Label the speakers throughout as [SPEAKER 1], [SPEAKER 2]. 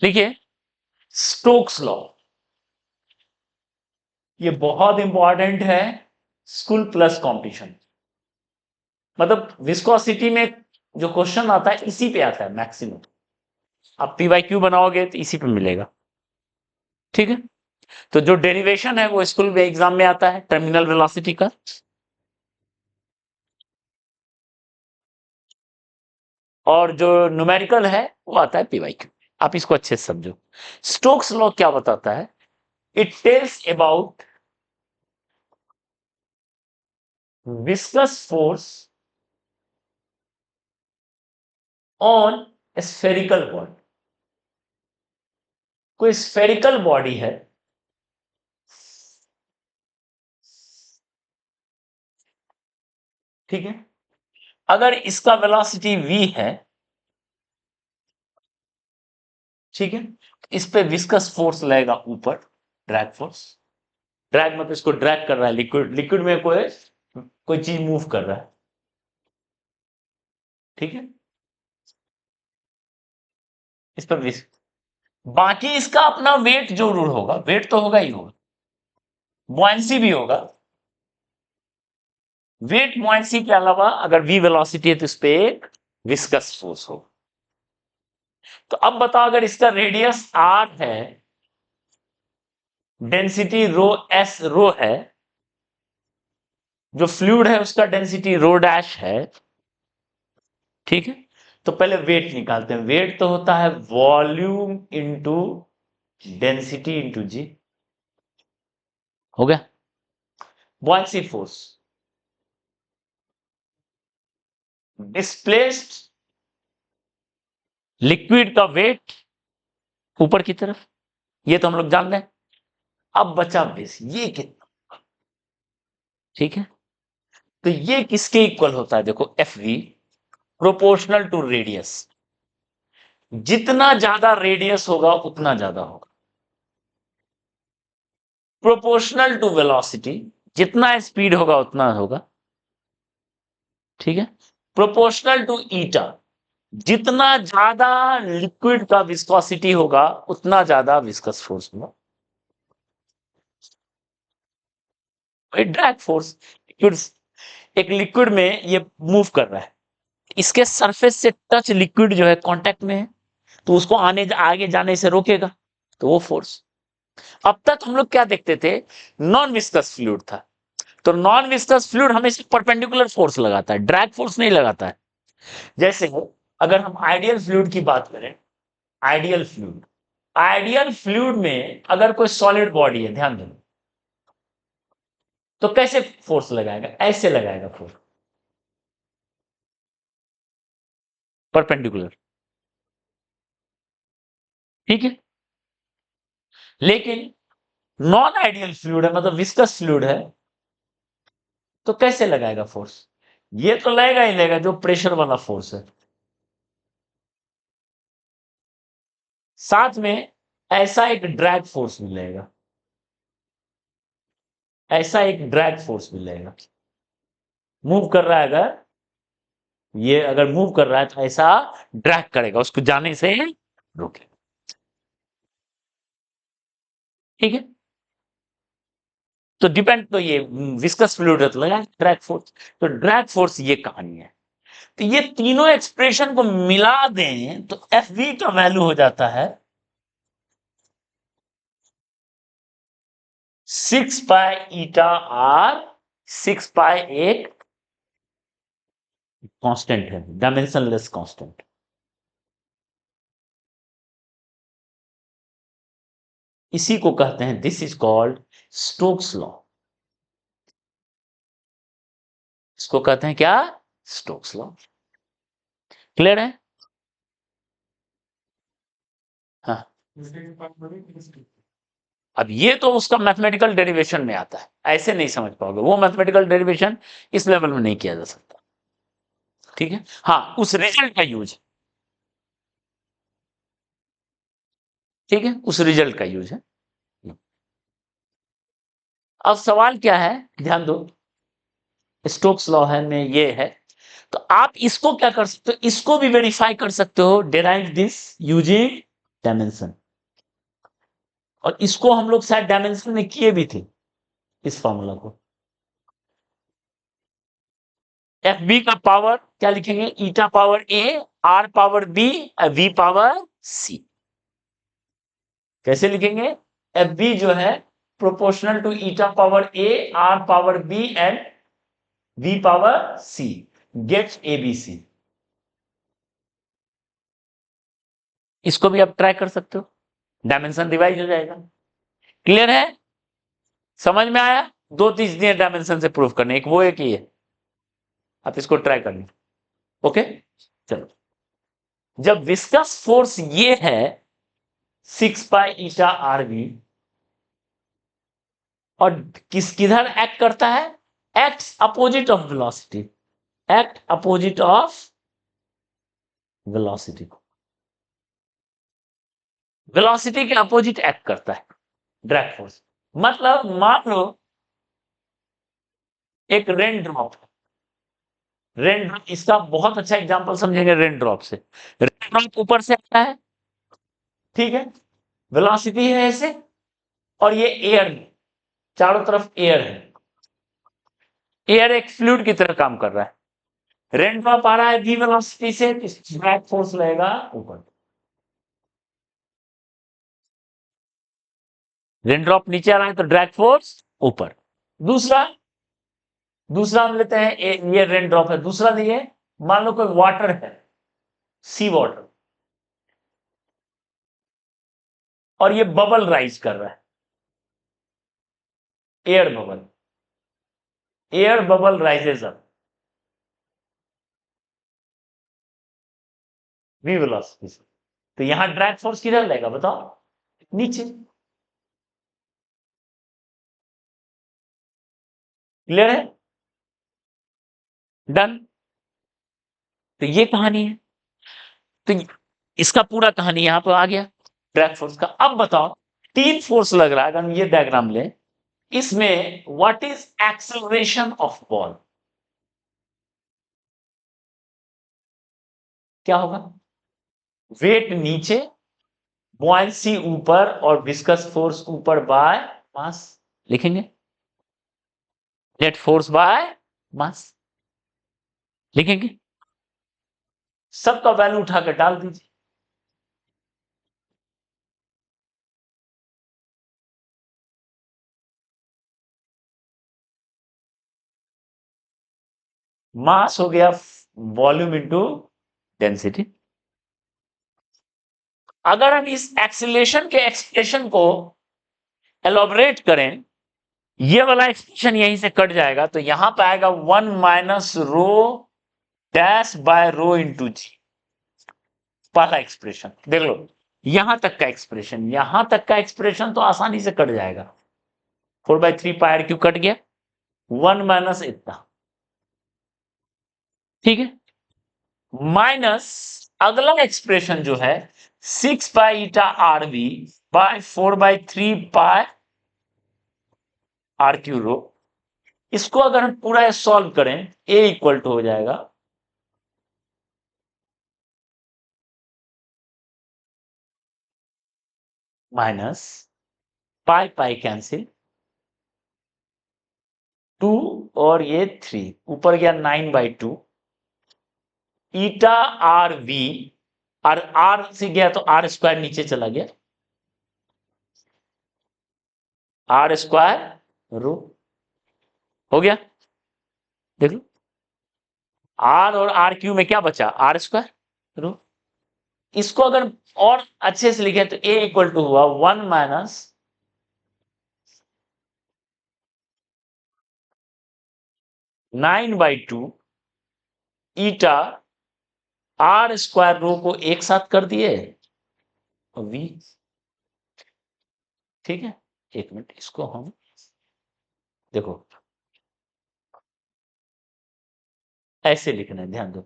[SPEAKER 1] देखिए Stokes law, ये बहुत इंपॉर्टेंट है स्कूल प्लस कंपटीशन। मतलब विस्कोसिटी में जो क्वेश्चन आता है इसी पे आता है मैक्सिमम। आप पीवाईक्यू बनाओगे तो इसी पे मिलेगा। ठीक है, तो जो डेरिवेशन है वो स्कूल में एग्जाम में आता है टर्मिनल वेलोसिटी का, और जो न्यूमेरिकल है वो आता है पीवाईक्यू। आप इसको अच्छे से समझो। स्टोक्स लॉ क्या बताता है? It tells about viscous force on spherical body। कोई स्फेरिकल बॉडी है, ठीक है, अगर इसका वेलोसिटी v है, ठीक है, इस पे विस्कस फोर्स लगेगा ऊपर, ड्रैग फोर्स। ड्रैग मतलब इसको ड्रैग कर रहा है लिक्विड, लिक्विड में कोई चीज मूव कर रहा है, ठीक है, इस पर बाकी इसका अपना वेट जरूर होगा, वेट तो होगा ही होगा, बुआंसी भी होगा। वेट बुआंसी के अलावा अगर v वेलोसिटी है तो इस पे एक विस्कस फोर्स होगा। तो अब बताओ अगर इसका रेडियस r है, डेंसिटी रो s रो है, जो फ्लूइड है उसका डेंसिटी रो डैश है, ठीक है, तो पहले वेट निकालते हैं। वेट तो होता है वॉल्यूम इंटू डेंसिटी इंटू जी, हो गया। बुआंसी फोर्स, डिस्प्लेस्ड लिक्विड का वेट ऊपर की तरफ, ये तो हम लोग जान रहे हैं। अब बचा बेस, ये कितना, ठीक है, तो ये किसके इक्वल होता है? देखो F V proportional to radius, जितना ज्यादा रेडियस होगा उतना ज्यादा होगा। प्रोपोर्शनल टू वेलोसिटी, जितना स्पीड होगा उतना होगा, ठीक है। प्रोपोर्शनल टू ईटा, जितना ज्यादा लिक्विड का विस्कोसिटी होगा उतना ज्यादा विस्कस फोर्स होगा। ड्रैग फोर्स, लिक्विड, एक लिक्विड में ये मूव कर रहा है, इसके सरफेस से टच लिक्विड जो है कांटेक्ट में है, तो उसको आगे जाने से रोकेगा, तो वो फोर्स। अब तक हम लोग क्या देखते थे? नॉन विस्कस फ्लूइड था, तो नॉन विस्कस फ्लूइड हमेशा परपेंडिकुलर फोर्स लगाता है, ड्रैग फोर्स नहीं लगाता है। जैसे अगर हम आइडियल फ्लूइड की बात करें, आइडियल फ्लूइड, आइडियल फ्लूइड में अगर कोई सॉलिड बॉडी है, ध्यान देना, तो कैसे फोर्स लगाएगा? ऐसे लगाएगा फोर्स, परपेंडिकुलर, ठीक है। लेकिन नॉन आइडियल फ्लूइड है, मतलब विस्कस फ्लूइड है, तो कैसे लगाएगा फोर्स? ये तो लगेगा ही लगेगा जो प्रेशर वाला फोर्स है, साथ में ऐसा एक ड्रैग फोर्स मिलेगा, ऐसा एक ड्रैग फोर्स मिलेगा। मूव कर रहा है अगर, ये अगर मूव कर रहा है तो ऐसा ड्रैग करेगा, उसको जाने से रोके, ठीक है। तो डिपेंड, तो ये विस्कस फ्लूइड तो लगा ड्रैग फोर्स, तो ड्रैग फोर्स ये कहानी है। तो ये तीनों एक्सप्रेशन को मिला दें तो एफ वी का वैल्यू हो जाता है 6 पाई ईटा आर। 6 पाई एक कांस्टेंट है, डायमेंशनलेस कांस्टेंट। इसी को कहते हैं, this is called Stokes law. इसको कहते हैं क्या? Stokes law. क्लियर है? हाँ, अब ये तो उसका मैथमेटिकल डेरिवेशन में आता है, ऐसे नहीं समझ पाओगे, वो मैथमेटिकल डेरिवेशन इस लेवल में नहीं किया जा सकता, ठीक है। हाँ, उस रिजल्ट का यूज, ठीक है, उस रिजल्ट का यूज है। अब सवाल क्या है, ध्यान दो, स्टोक्स लॉ है में ये है, तो आप इसको क्या कर सकते हो? इसको भी वेरीफाई कर सकते हो, डिराइव दिस यूजिंग डायमेंशन, और इसको हम लोग शायद डायमेंशन में किए भी थे इस फॉर्मूला को। एफ बी का पावर क्या लिखेंगे, eta power A, R power B, V power C. कैसे लिखेंगे, एफ बी जो है proportional to eta power A, R power B and V power C, gets A B C. इसको भी आप ट्राई कर सकते हो, डायमेंशन डिवाइड हो जाएगा। क्लियर है, समझ में आया? दो चीजें डायमेंशन से प्रूव करने, एक वो एक ये, आप इसको ट्राई कर लीजिए। ओके, चलो। जब विस्कस फोर्स ये है 6 पाई ईटा आर वी, और किधर एक्ट करता है, act opposite of velocity, act opposite of velocity, velocity के अपोजिट एक्ट करता है ड्रैग फोर्स। मतलब मान लो एक रेन ड्रॉप, रेन ड्रॉप इसका बहुत अच्छा एग्जांपल समझेंगे रेन ड्रॉप से। रेन ड्रॉप ऊपर से आता है, ठीक है, वेलोसिटी है ऐसे, और ये एयर, चारों तरफ एयर है, एयर एक फ्लूइड की तरह काम कर रहा है। रेन ड्रॉप आ रहा है वी वेलोसिटी से, ड्रैग फोर्स लगेगा ऊपर। रेन ड्रॉप नीचे आ रहा है तो ड्रैग फोर्स ऊपर। दूसरा, दूसरा हम लेते हैं, ये रेन ड्रॉप है, दूसरा लिए मान लो कोई वाटर है, सी वाटर, और ये बबल राइज कर रहा है, air bubble, air bubble rises up V velocity से, तो यहां ड्रैग फोर्स किधर लगेगा बताओ, नीचे। क्लियर है, डन। तो ये कहानी है, तो इसका पूरा कहानी यहां पर आ गया ड्रैग फोर्स का। अब बताओ, तीन फोर्स लग रहा है, अगर हम ये डायग्राम लें, इसमें what is acceleration of ball, क्या होगा, वेट नीचे, बुआंसी ऊपर, और विस्कस फोर्स ऊपर बाय मास, लिखेंगे नेट फोर्स बाय मास, लिखेंगे, सबका वैल्यू उठाकर डाल दीजिए। मास हो गया वॉल्यूम इनटू डेंसिटी। अगर हम इस एक्सीलरेशन के एक्सप्रेशन को एलोबरेट करें, ये वाला एक्सप्रेशन यहीं से कट जाएगा, तो यहां पे आएगा 1 minus rho dash by rho into G, पहला एक्सप्रेशन देख लो। यहां तक का एक्सप्रेशन, यहां तक का एक्सप्रेशन तो आसानी से कट जाएगा, 4/3 पाई आर क्यू कट गया, 1 माइनस इतना, ठीक है, माइनस अगला एक्सप्रेशन जो है 6 pi eta R V by 4/3 pi R cube rho. इसको अगर हम पूरा सॉल्व करें, ए इक्वल टू हो जाएगा माइनस पाई पाई कैंसिल, 2 और ये 3 ऊपर गया 9/2 ईटा आर वी, और आर से गया तो आर स्क्वायर नीचे चला गया, आर स्क्वायर रो हो गया। देख लो, आर और आर क्यू में क्या बचा, आर स्क्वायर रो। इसको अगर और अच्छे से लिखे तो ए इक्वल टू हुआ 1 minus 9/2 eta are square rho को एक साथ कर दिए और वी, ठीक है। एक मिनट, इसको हम देखो ऐसे लिखना है, ध्यान दो,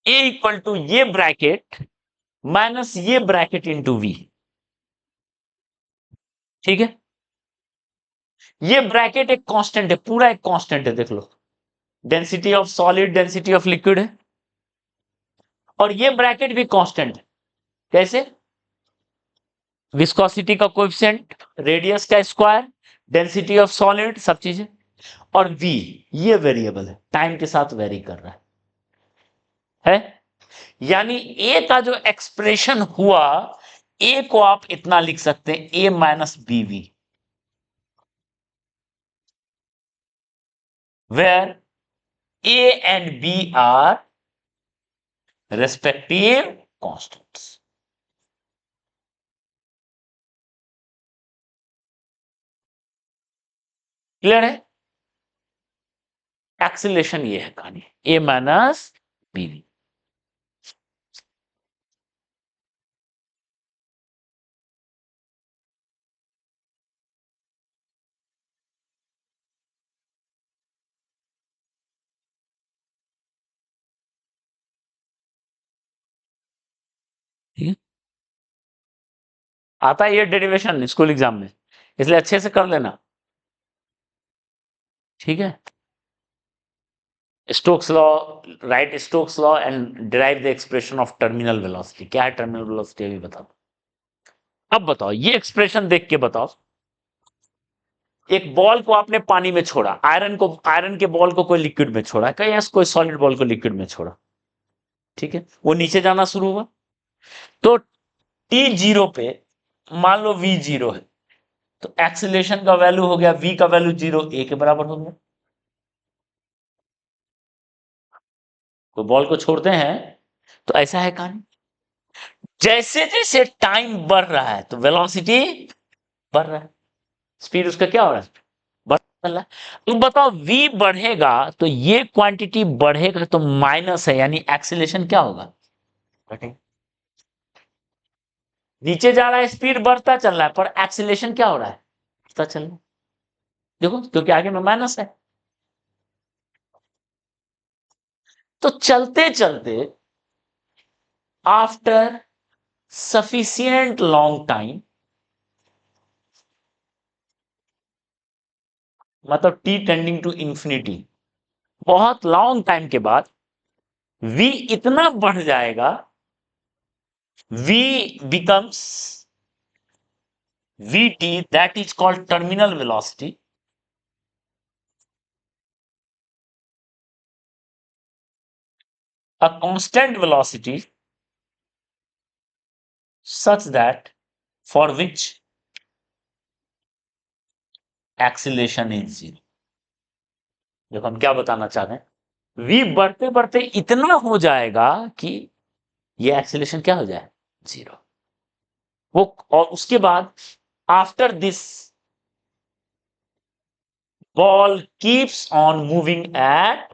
[SPEAKER 1] ए इक्वल टू ये ब्रैकेट माइनस ये ब्रैकेट इंटू वी, ठीक है। ये ब्रैकेट एक कांस्टेंट है, पूरा एक कांस्टेंट है, देख लो, density of solid, density of liquid है, और ये ब्रैकेट भी कांस्टेंट है। कैसे? विस्कोसिटी का कोएफिशिएंट, रेडियस का स्क्वायर, डेंसिटी ऑफ सॉलिड, सब चीजें, और v ये वेरिएबल है, टाइम के साथ वेरी कर रहा है। यानी a का जो एक्सप्रेशन हुआ, a को आप इतना लिख सकते हैं, a minus bv, where a and b are respective constants। Clear है? एक्सीलरेशन ये है कहानी, a माइनस bv। ठीक है, आता है ये डेरिवेशन स्कूल एग्जाम में, इसलिए अच्छे से कर लेना। ठीक है, Stokes law, right Stokes law and derive the expression of terminal velocity. क्या है टर्मिनल वेलोसिटी अभी बता दो। अब बताओ, ये एक्सप्रेशन देख के बताओ, एक बॉल को आपने पानी में छोड़ा, आयरन के बॉल को कोई लिक्विड में छोड़ा, क्या कोई सॉलिड बॉल को लिक्विड में छोड़ा, ठीक है, वो नीचे जाना शुरू हुआ, तो टी जीरो पे मान लो वी जीरो है, तो एक्सीलरेशन का वैल्यू हो गया, वी का वैल्यू जीरो, ए के बराबर हो गया। कोई बॉल को छोड़ते हैं तो ऐसा है कहानी, जैसे जैसे टाइम बढ़ रहा है तो वेलोसिटी बढ़ रहा है, स्पीड उसका क्या हो रहा है, बढ़ रहा है। तो बताओ, v बढ़ेगा तो ये क्वांटिटी बढ़ेगा तो माइनस है, यानी एक्सीलरेशन क्या होगा, घटेगा। नीचे जा रहा है, स्पीड बढ़ता चल रहा है, पर एक्सीलरेशन क्या हो रहा है, बढ़ता चल रहा है। देखो, क्योंकि आगे में माइनस है। तो चलते चलते आफ्टर सफिशियंट लॉन्ग टाइम, मतलब t टेंडिंग टू इंफिनिटी, बहुत लॉन्ग टाइम के बाद v इतना बढ़ जाएगा, v becomes vt, that is called terminal velocity, a constant velocity such that for which acceleration is zero। देखो हम क्या बताना चाह रहे हैं, v बढ़ते बढ़ते इतना हो जाएगा कि ये एक्सीलरेशन क्या हो जाए, जीरो। वो, और उसके बाद after this ball keeps on moving at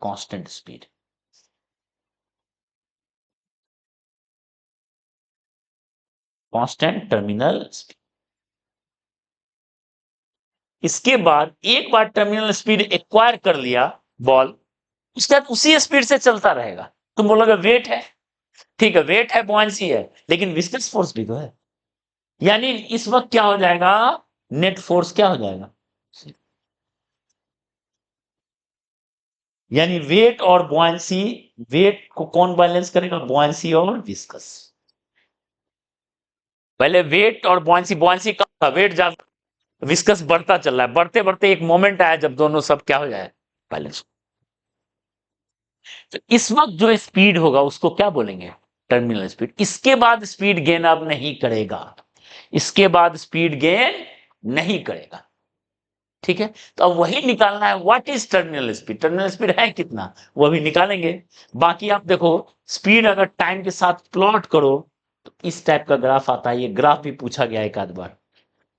[SPEAKER 1] constant speed, constant terminal speed. इसके बाद एक बार टर्मिनल स्पीड एक्वायर कर लिया बॉल, उसके बाद उसी स्पीड से चलता रहेगा। तुम बोलोगे वेट है, ठीक है, वेट है, बुआंसी है, लेकिन विस्कस फोर्स भी तो है। यानी इस वक्त क्या हो जाएगा, नेट फोर्स क्या हो जाएगा, यानी वेट और बुआंसी, वेट को कौन बैलेंस करेगा, बुआंसी और विस्कस। पहले वेट और बुआंसी, बुआंसी कम था, वेट ज्यादा, विस्कस बढ़ता चल रहा है, बढ़ते बढ़ते एक मोमेंट आया जब दोनों सब क्या हो जाए, बैलेंस। तो इस वक्त जो स्पीड होगा उसको क्या बोलेंगे, टर्मिनल स्पीड। इसके बाद स्पीड गेन अब नहीं करेगा, इसके बाद स्पीड गेन नहीं करेगा। ठीक है, तो अब वही निकालना है, what is terminal speed, terminal speed है कितना, वो भी निकालेंगे। बाकी आप देखो, स्पीड अगर टाइम के साथ प्लॉट करो तो इस टाइप का ग्राफ आता है, ये ग्राफ भी पूछा गया एक आध बार।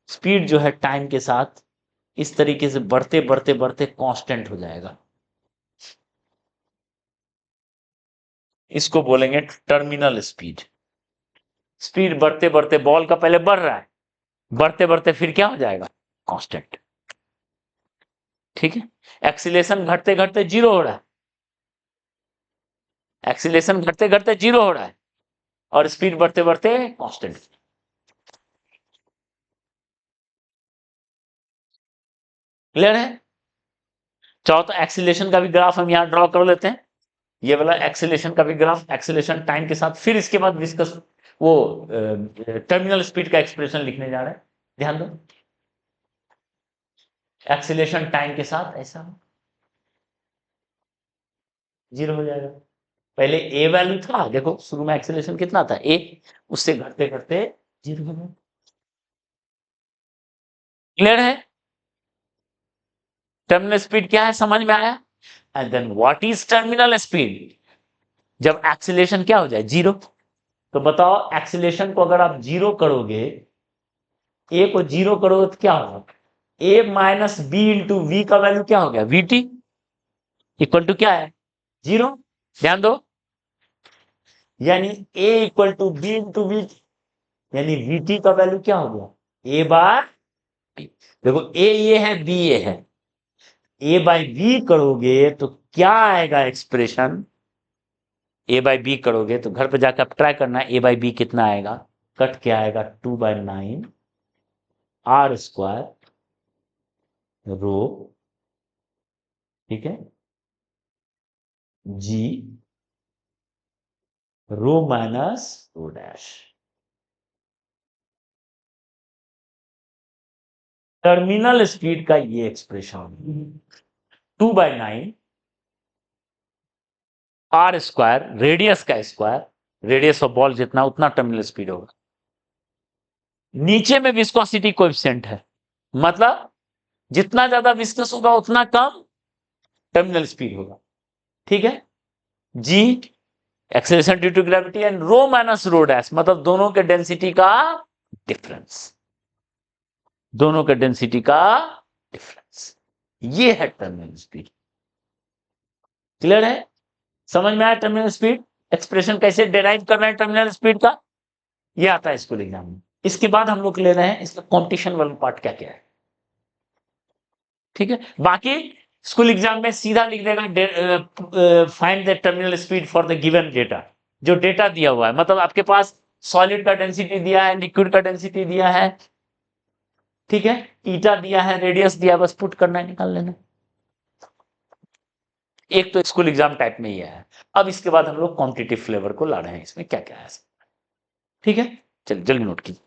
[SPEAKER 1] स्पीड जो है टाइम के साथ इस तरीके से बढ़ते बढ़ते बढ़ते कांस्टेंट हो जाएगा, इसको बोलेंगे टर्मिनल स्पीड। स्पीड बढ़ते बढ़ते बॉल का पहले बढ़ रहा है, बढ़ते बढ़ते फिर क्या हो जाएगा, कांस्टेंट। ठीक है, एक्सीलेशन घटते घटते जीरो हो रहा है, एक्सीलेशन घटते घटते जीरो हो रहा है, और स्पीड बढ़ते बढ़ते कांस्टेंट। क्लियर है? चाहो तो एक्सीलेशन का भी ग्राफ हम यहां ड्रॉ कर लेते हैं। ये वाला एक्सेलेरेशन का भी ग्राफ, एक्सेलेरेशन टाइम के साथ, फिर इसके बाद विस्कस वो टर्मिनल स्पीड का एक्सप्रेशन लिखने जा रहे हैं, ध्यान दो। एक्सेलेरेशन टाइम के साथ ऐसा 0 हो जाएगा। पहले ए वैल्यू था, देखो शुरू में एक्सेलेरेशन कितना था ए, उससे घटते घटते 0 हो गया। क्लियर है? टर्मिनल स्पीड क्या है समझ में आया? And then what is terminal speed? जब एक्सेलेरेशन क्या हो जाए 0। तो बताओ एक्सेलेरेशन को अगर आप 0 करोगे, ए को 0 करोगे तो क्या होगा? ए माइनस बी इंटू वी का वैल्यू क्या हो गया? वीटी इक्वल टू क्या है? 0। ध्यान दो, यानी A equal to B into V, यानी वीटी का वैल्यू क्या हो गया? A by B. देखो ए ये है, बी ये है, ए बाय बी करोगे तो क्या आएगा एक्सप्रेशन? ए बाय बी करोगे तो घर पे जाकर आप ट्राई करना, ए बाय बी कितना आएगा? कट क्या आएगा? 2/9 आर स्क्वायर रो, ठीक है, G rho minus rho dash. Terminal speed का ये एक्सप्रेशन 2/9 आर स्क्वायर, रेडियस का स्क्वायर, रेडियस ऑफ बॉल जितना उतना टर्मिनल स्पीड होगा। नीचे में विस्कोसिटी कोएफिशिएंट है, मतलब जितना ज्यादा विस्कस होगा उतना कम टर्मिनल स्पीड होगा, ठीक है। G acceleration due to gravity, and rho minus rho dash, मतलब दोनों के डेंसिटी का डिफरेंस, दोनों के डेंसिटी का डिफरेंस, ये है टर्मिनल स्पीड। क्लियर है? समझ में आया टर्मिनल स्पीड? एक्सप्रेशन कैसे डिराइव करना है टर्मिनल स्पीड का, ये आता है स्कूल एग्जाम में। इसके बाद हम लोग ले रहे हैं इसका कॉम्पिटिशन वाला पार्ट क्या क्या है, ठीक है। बाकी स्कूल एग्जाम में सीधा लिख देगा find the terminal speed for the given data, जो डेटा दिया हुआ है, मतलब आपके पास सॉलिड का डेंसिटी दिया है, लिक्विड का डेंसिटी दिया है, ठीक है, ईटा दिया है, रेडियस दिया, बस पुट करना है, निकाल लेना। एक तो स्कूल एग्जाम टाइप में ही है। अब इसके बाद हम लोग कॉम्पिटिटिव फ्लेवर को ला रहे हैं, इसमें क्या क्या है, ठीक है। चलिए जल्दी नोट कीजिए।